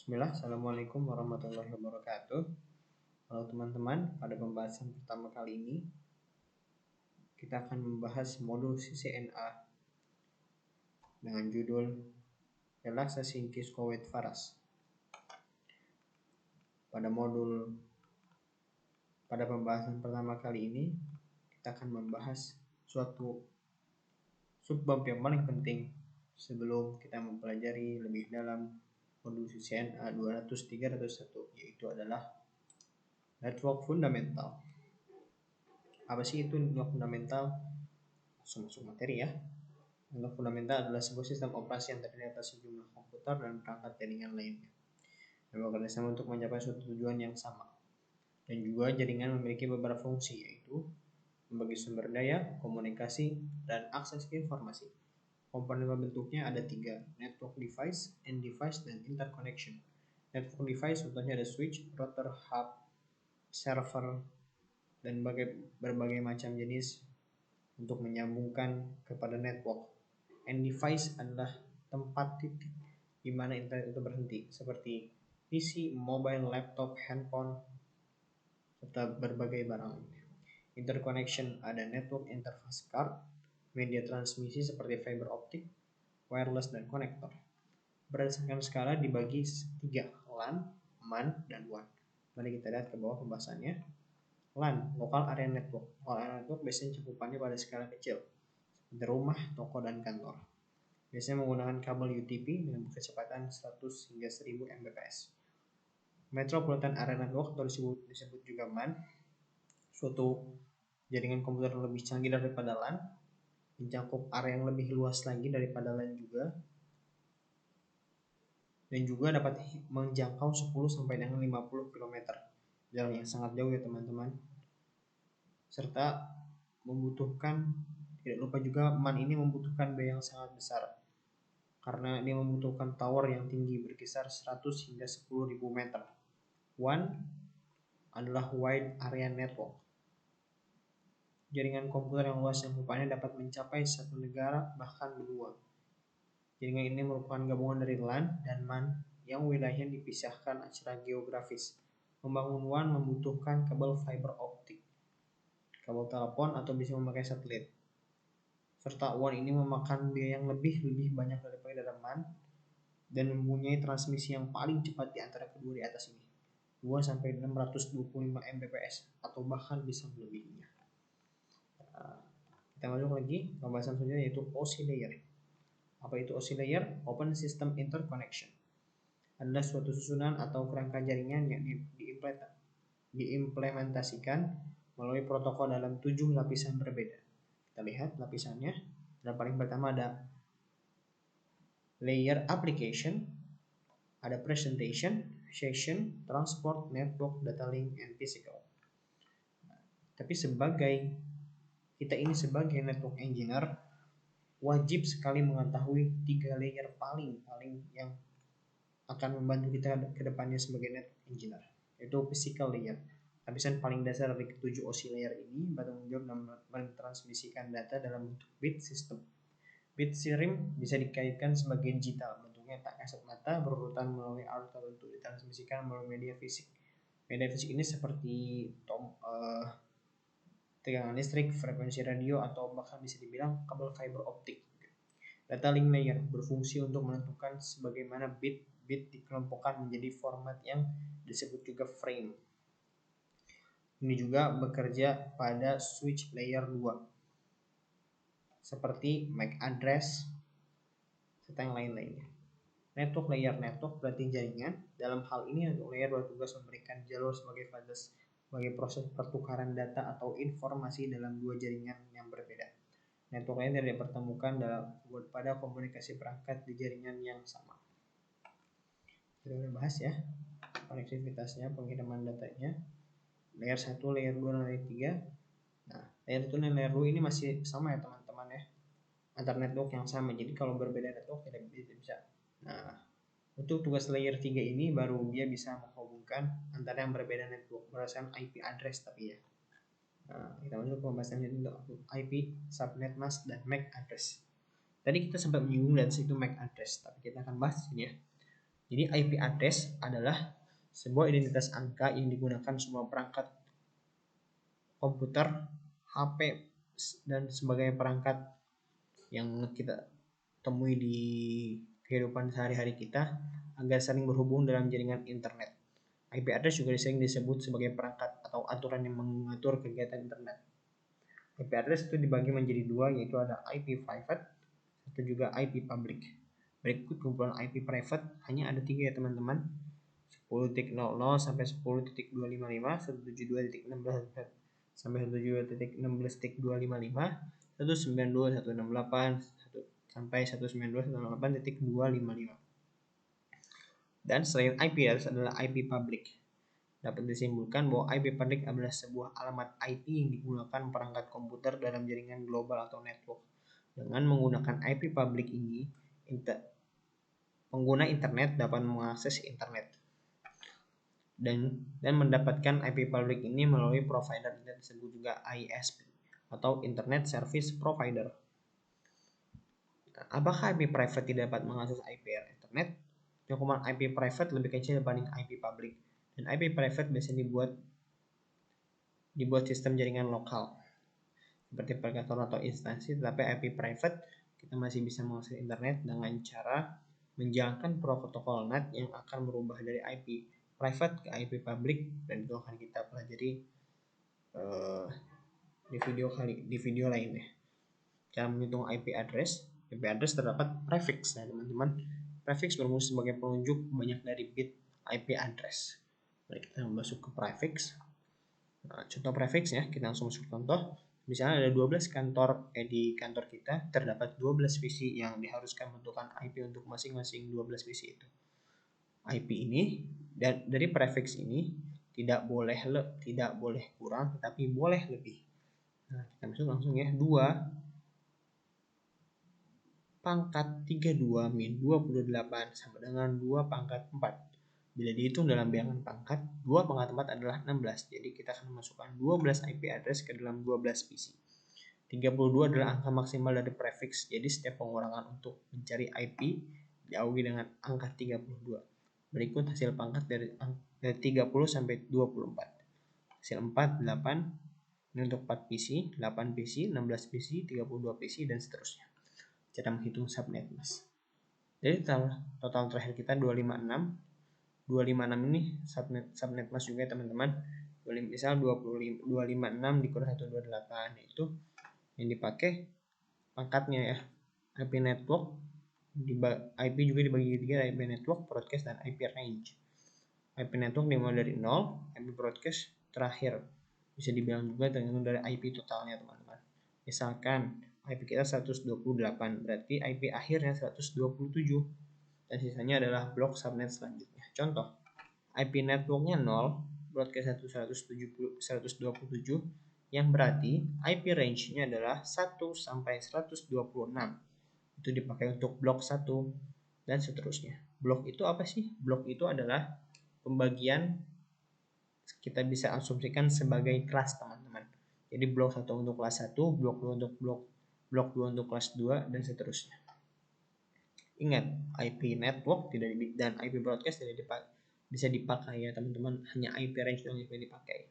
Bismillah, Assalamualaikum warahmatullahi wabarakatuh. Halo teman-teman, pada pembahasan pertama kali ini kita akan membahas modul CCNA dengan judul Relaksasi Kiskowet Faras. Pada pembahasan pertama kali ini kita akan membahas suatu subbab yang paling penting sebelum kita mempelajari lebih dalam modul CCNA 200-301, yaitu adalah network fundamental. Apa sih itu network fundamental? Langsung masuk materi ya. Network fundamental adalah sebuah sistem operasi yang terdiri atas sejumlah komputer dan perangkat jaringan lainnya yang bekerja sama untuk mencapai suatu tujuan yang sama. Dan juga jaringan memiliki beberapa fungsi, yaitu membagi sumber daya, komunikasi, dan akses informasi. Komponen bentuknya ada 3: network device, end device, dan interconnection. Network device contohnya ada switch, router, hub, server, dan berbagai macam jenis untuk menyambungkan kepada network. End device adalah tempat titik di mana internet itu berhenti, seperti PC, mobile, laptop, handphone, serta berbagai barang lainnya. Interconnection ada network interface card, media transmisi seperti fiber optik, wireless, dan konektor. Berdasarkan skala dibagi 3: LAN, MAN, dan WAN. Mari kita lihat ke bawah pembahasannya. LAN, Local Area Network. Local Area Network biasanya cakupannya pada skala kecil, seperti rumah, toko, dan kantor. Biasanya menggunakan kabel UTP dengan kecepatan 100 hingga 1000 Mbps. Metropolitan Area Network atau disebut juga MAN, suatu jaringan komputer yang lebih canggih daripada LAN, mencakup area yang lebih luas lagi daripada LAN juga, dan juga dapat menjangkau 10 sampai dengan 50 km. Jarak yang sangat jauh ya teman-teman. Serta tidak lupa juga MAN ini membutuhkan biaya yang sangat besar, karena dia membutuhkan tower yang tinggi berkisar 100 hingga 10.000 meter. WAN adalah Wide Area Network. Jaringan komputer yang luas yang rupanya dapat mencapai satu negara bahkan benua. Jaringan ini merupakan gabungan dari LAN dan MAN yang wilayahnya dipisahkan secara geografis. Membangun WAN membutuhkan kabel fiber optik, kabel telepon, atau bisa memakai satelit. Serta WAN ini memakan biaya yang lebih banyak daripada MAN dan mempunyai transmisi yang paling cepat di antara kedua di atas ini, 2 sampai 625 Mbps atau bahkan bisa melebihinya. Kita masuk lagi ke pembahasan selanjutnya, yaitu OSI layer. Apa itu OSI layer? Open System Interconnection adalah suatu susunan atau kerangka jaringan yang diimplementasikan melalui protokol dalam 7 lapisan berbeda. Kita lihat lapisannya. Yang paling pertama ada layer application, ada presentation, session, transport, network, data link, and physical. Tapi kita ini sebagai network engineer wajib sekali mengetahui 3 layer paling yang akan membantu kita ke depannya sebagai network engineer, yaitu physical layer. Lapisan paling dasar dari ke-7 OSI layer ini bertanggung jawab dalam mentransmisikan data dalam bentuk bit system. Bit stream bisa dikaitkan sebagai digital, bentuknya tak kasat mata, berurutan melalui arus tertentu, ditransmisikan melalui media fisik. Media fisik ini seperti tegangan listrik, frekuensi radio, atau bahkan bisa dibilang kabel fiber optik. Data link layer berfungsi untuk menentukan sebagaimana bit dikelompokkan menjadi format yang disebut juga frame. Ini juga bekerja pada switch layer 2 seperti MAC address serta yang lain-lainnya. Network layer, network berarti jaringan. Dalam hal ini network layer bertugas memberikan jalur sebagai proses pertukaran data atau informasi dalam 2 jaringan yang berbeda. Network layer tidak dipertemukan pada komunikasi perangkat di jaringan yang sama. Kita udah bahas ya konektivitasnya, pengiriman datanya, layer 1, layer 2, dan layer 3. Nah, layer 1 dan layer 2 ini masih sama ya teman-teman ya, antar network yang sama. Jadi kalau berbeda network tidak bisa. Nah, untuk tugas layer 3 ini baru dia bisa menghubungkan antara yang berbeda network berdasarkan IP address tapi ya. Nah, kita masuk ke pembahasan untuk IP, subnet mask, dan MAC address. Tadi kita sempat menyinggung dari situ MAC address, tapi kita akan bahas ini ya. Jadi IP address adalah sebuah identitas angka yang digunakan semua perangkat komputer, HP, dan sebagai perangkat yang kita temui di kehidupan sehari-hari kita agar saling berhubung dalam jaringan internet. IP address juga sering disebut sebagai perangkat atau aturan yang mengatur kegiatan internet. IP address itu dibagi menjadi dua, yaitu ada IP private atau juga IP public. Berikut kumpulan IP private hanya ada 3 ya teman-teman. 10.00 sampai 10.255, 172.16 sampai 172.16.255, 192.168 sampai 192.168.255. Dan selain IP address adalah IP public. Dapat disimpulkan bahwa IP public adalah sebuah alamat IP yang digunakan perangkat komputer dalam jaringan global atau network. Dengan menggunakan IP public ini, pengguna internet dapat mengakses internet dan mendapatkan IP public ini melalui provider internet disebut juga ISP atau Internet Service Provider. Apakah IP private tidak dapat mengakses IP internet? Cakupan IP private lebih kecil dibanding IP public, dan IP private biasanya dibuat sistem jaringan lokal seperti perkantoran atau instansi, tetapi IP private kita masih bisa mengakses internet dengan cara menjalankan protokol NAT yang akan berubah dari IP private ke IP public, dan itu akan kita pelajari di video lainnya. Cara menghitung IP address. IP address terdapat prefix ya teman-teman. Prefix berfungsi sebagai penunjuk banyak dari bit IP address. Baik, kita masuk ke prefix. Contoh prefix ya, kita langsung masuk contoh. Misalnya ada 12 kantor di kantor kita terdapat 12 PC yang diharuskan menentukan IP untuk masing-masing 12 PC itu. IP ini dan dari prefix ini tidak boleh kurang, tapi boleh lebih. Nah, kita masuk langsung ya. 2 pangkat 32 min 28 sama dengan 2 pangkat 4. Bila dihitung dalam bilangan pangkat, 2 pangkat 4 adalah 16. Jadi kita akan memasukkan 12 IP address ke dalam 12 PC. 32 adalah angka maksimal dari prefix. Jadi setiap pengurangan untuk mencari IP diawali dengan angka 32. Berikut hasil pangkat dari 30 sampai 24. Hasil 4, 8. Ini untuk 4 PC, 8 PC, 16 PC, 32 PC, dan seterusnya. Cara menghitung subnet mask. Jadi total terakhir kita 256. 256 ini subnet mask juga teman-teman. Misal 256 dikurang 128, itu yang dipakai pangkatnya ya. IP network, IP juga dibagi tiga, IP network, broadcast, dan IP range. IP network dimulai dari 0, IP broadcast terakhir. Bisa dibilang juga tergantung dari IP totalnya teman-teman. Misalkan IP kita 128, berarti IP akhirnya 127, dan sisanya adalah blok subnet selanjutnya. Contoh, IP networknya 0, broadcast 127, yang berarti IP range-nya adalah 1 sampai 126. Itu dipakai untuk blok 1 dan seterusnya. Blok itu apa sih? Blok itu adalah pembagian, kita bisa asumsikan sebagai kelas teman-teman. Jadi blok 1 untuk kelas 1, blok 2 untuk blok 2 untuk kelas 2, dan seterusnya. Ingat, IP network dan IP broadcast tidak bisa dipakai ya teman-teman, hanya IP range yang bisa dipakai.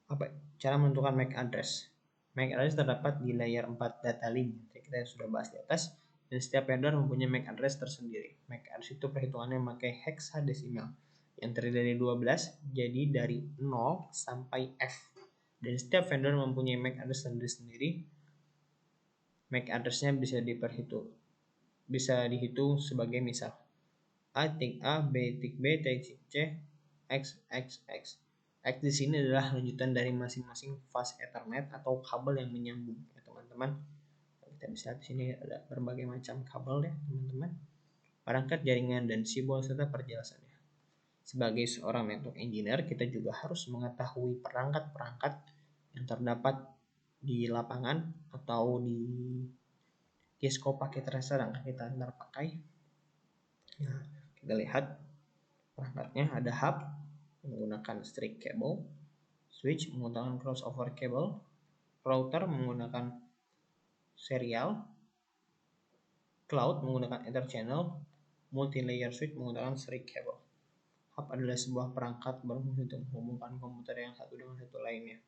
Apa cara menentukan MAC address? MAC address terdapat di layer 4 data link, kita sudah bahas di atas, dan setiap vendor mempunyai MAC address tersendiri. MAC address itu perhitungannya memakai hexadesimal yang terdiri dari 12, jadi dari 0 sampai F. Dan setiap vendor mempunyai MAC address sendiri. MAC address-nya bisa dihitung sebagai misal A tik A, B tik B, tik C, X, X, X. X di sini adalah lanjutan dari masing-masing fase Ethernet atau kabel yang menyambung ya teman-teman. Kita bisa lihat di sini ada berbagai macam kabel ya teman-teman. Perangkat jaringan dan simbol serta perjelasannya. Sebagai seorang network engineer, kita juga harus mengetahui perangkat-perangkat yang terdapat di lapangan atau di Cisco paket tracer yang kita ntar pakai. Nah, kita lihat perangkatnya ada hub menggunakan straight cable, switch menggunakan crossover cable, router menggunakan serial, cloud menggunakan ether channel, multi-layer switch menggunakan seri kabel. Hub adalah sebuah perangkat berfungsi untuk menghubungkan komputer yang satu dengan satu lainnya,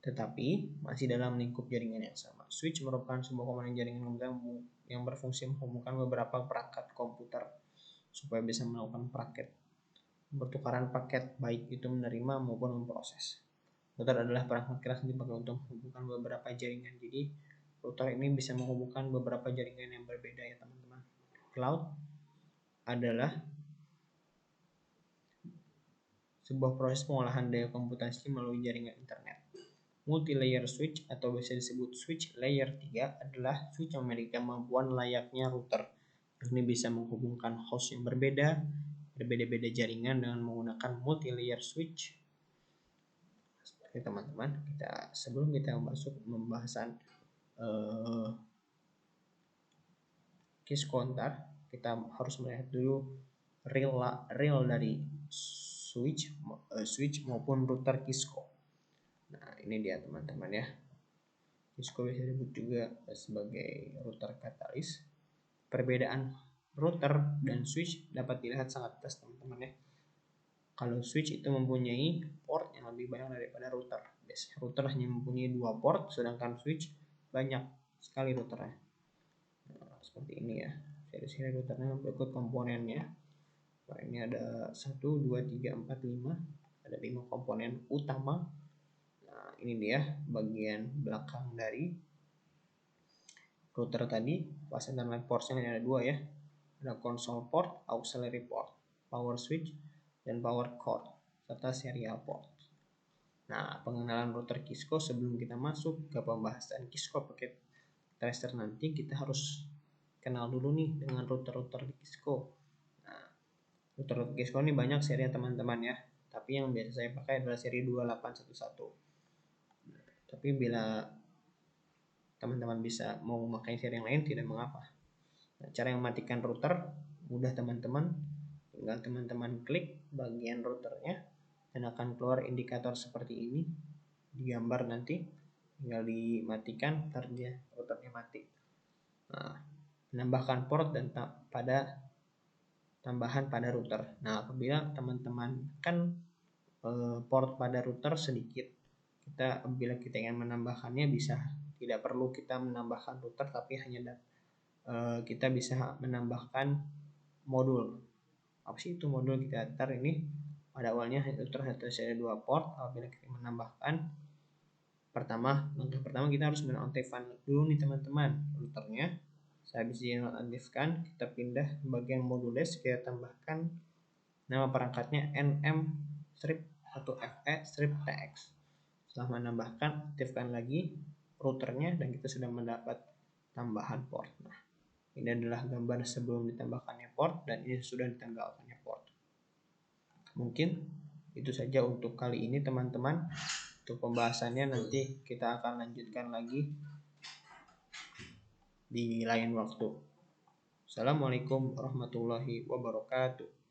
tetapi masih dalam lingkup jaringan yang sama. Switch merupakan sebuah komponen jaringan komputer yang berfungsi menghubungkan beberapa perangkat komputer supaya bisa melakukan pertukaran paket, baik itu menerima maupun memproses. Router adalah perangkat keras yang dipakai untuk menghubungkan beberapa jaringan. Jadi router ini bisa menghubungkan beberapa jaringan yang berbeda ya teman-teman. Cloud adalah sebuah proses pengolahan daya komputasi melalui jaringan internet. Multi-layer switch atau biasa disebut switch layer 3 adalah switch yang memiliki kemampuan layaknya router. Ini bisa menghubungkan host yang berbeda-beda jaringan dengan menggunakan multi-layer switch. Oke teman-teman, sebelum kita masuk pembahasan case counter, kita harus melihat dulu real dari switch maupun router Cisco. Nah, ini dia teman-teman ya. Cisco bisa disebut juga sebagai router katalis. Perbedaan router dan switch dapat dilihat sangat jelas teman-teman ya. Kalau switch itu mempunyai port yang lebih banyak daripada router. Biasanya router hanya mempunyai 2 port, sedangkan switch banyak sekali routernya. Nah, seperti ini ya. Seri routernya berikut komponennya. Nah, ini ada 1, 2, 3, 4, 5. Ada 5 komponen utama. Nah, ini dia bagian belakang dari router tadi. Pas internet portnya ada 2 ya. Ada console port, auxiliary port, power switch, dan power cord, serta serial port. Nah, pengenalan router Cisco sebelum kita masuk ke pembahasan Cisco paket tracer nanti, kita harus kenal dulu nih dengan router-router Cisco. Nah, router Cisco ini banyak seri teman-teman ya, tapi yang biasa saya pakai adalah seri 2811. Tapi bila teman-teman bisa mau memakai seri yang lain tidak mengapa. Nah, cara yang mematikan router mudah teman-teman, tinggal teman-teman klik bagian routernya dan akan keluar indikator seperti ini di gambar nanti, tinggal dimatikan, ternyata routernya mati. Nah, menambahkan port dan tambahan pada router. Nah, apabila teman-teman kan port pada router sedikit, bila kita ingin menambahkannya bisa, tidak perlu kita menambahkan router, tapi hanya kita bisa menambahkan modul. Apa sih itu modul? Kita ntar ini pada awalnya router harus ada 2 port. Apabila kita menambahkan, langkah pertama kita harus menonaktifkan dulu nih teman-teman routernya. Habis dinonaktifkan, kita pindah ke bagian modules, kita tambahkan nama perangkatnya NM strip atau FE strip TX. Setelah menambahkan, aktifkan lagi routernya dan kita sudah mendapat tambahan port. Nah, ini adalah gambar sebelum ditambahkannya port dan ini sudah ditanggalkannya port. Mungkin itu saja untuk kali ini teman-teman. Untuk pembahasannya nanti kita akan lanjutkan lagi di lain waktu. Assalamualaikum warahmatullahi wabarakatuh.